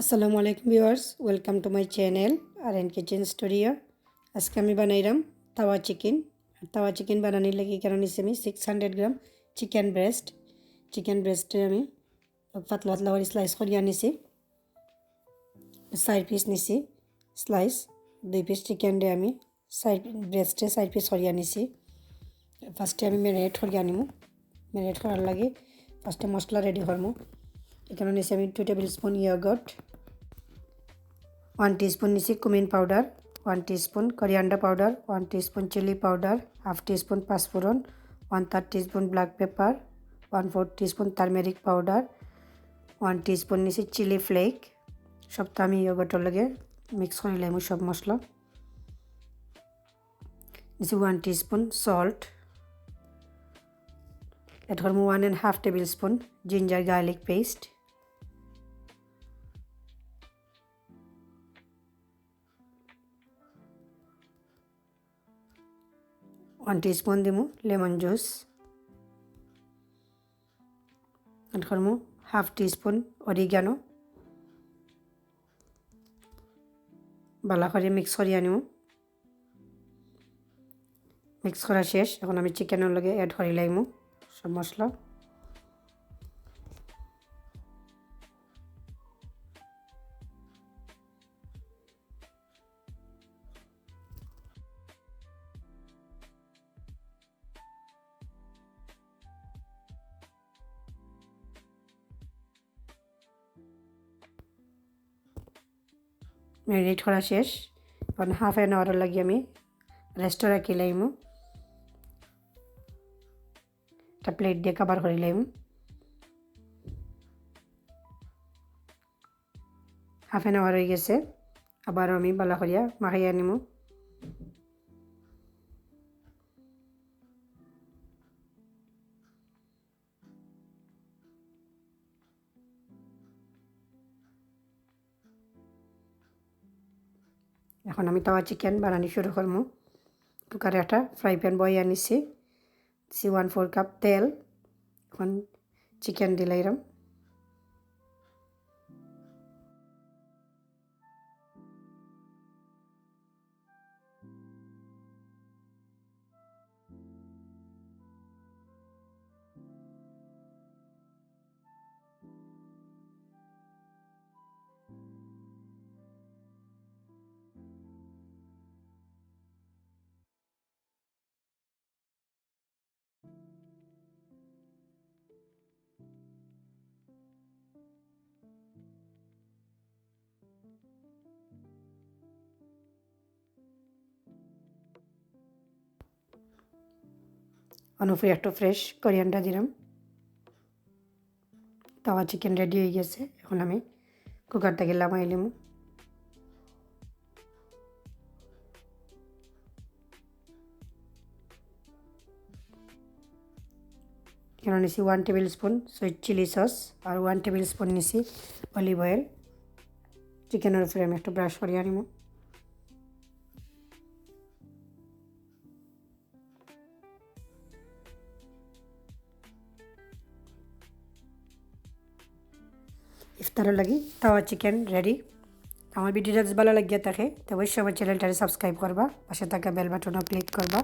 আসসালামু আলাইকুম viewers, welcome to my channel R N kitchen studio. আজকে আমি বানাইলাম তাওয়া চিকেন। আর তাওয়া চিকেন বানানোর লাগি কারণ নিচ্ছি আমি 600 গ্রাম চিকেন ব্রেস্টে আমি পাতলা পাতলা করে স্লাইস করিয়া নিছি। 4 পিস নিছি স্লাইস, 2 পিস চিকেন দিয়ে আমি ব্রেস্টে 4 পিস করিয়া নিছি। ফার্স্টে আমি ম্যারিনেট করিয়া নিমু। ম্যারিনেট করার লাগে ফার্স্টে মশলা রেডি করবো। এখানে নিছি আমি 2 টেবিল স্পুন ইয়োগর্ট, 1 টিস্পুন নিছি cumin powder, 1 teaspoon coriander powder, 1 teaspoon chili powder, half teaspoon পাঁচফোড়ন, 1/3 teaspoon black pepper, 1/4 teaspoon turmeric powder, 1 teaspoon নিছি চিলি ফ্লেক। সবটা আমি ইয়োগর্টের লগে মিক্স করে লাইমু সব মশলা। নিছি 1 টিস্পুন সল্ট, এড করবো 1.5 tablespoon ginger garlic paste, 1 teaspoon দিমু লেমন জুস, এড করবো হাফ টিস্পুন অরিগানো। ভালো করে মিক্স করিয়া নিমু। মিক্স করা শেষ, এখন আমি চিকেনের লগে অ্যাড করে লাইমু সব মশলা। ম্যারিনেট করা শেষ, এখন হাফ অ্যান আওয়ার লাগি আমি রেস্টে রাখি লাইমু। একটা প্লেট দিয়ে কভার করে লাইমু। হাফ অ্যান আওয়ার হয়ে গেছে, আবারও আমি ভালো করিয়া মাখাইয়া নিমু। এখন আমি তাওয়া চিকেন বানানি শুরু করবো। কুকারে একটা ফ্রাই প্যান বইয়া নিছি, 1/4 কাপ তেল। এখন চিকেন দিলাইরাম। অনুপুরে একটু ফ্রেশ কোরিয়ান্ডার দিলাম। তাওয়া চিকেন রেডি হয়ে গেছে, এখন আমি কুকার থেকে নামাই নিমু। এখানে নিছি 1 tablespoon sweet chili sauce আর 1 টেবিল স্পুন নিছি অলিভ অয়েল। চিকেনের উপরে আমি একটু ব্রাশ করিয়া নিমু। ইফতারের লাগি তাওয়া চিকেন রেডি। আমার ভিডিওটা যদি ভালো লাগিয়ে থাকে তো অবশ্যই আমার চ্যানেলটাকে সাবস্ক্রাইব করবা, পাশে থাকা বেল বাটনও ক্লিক করবা।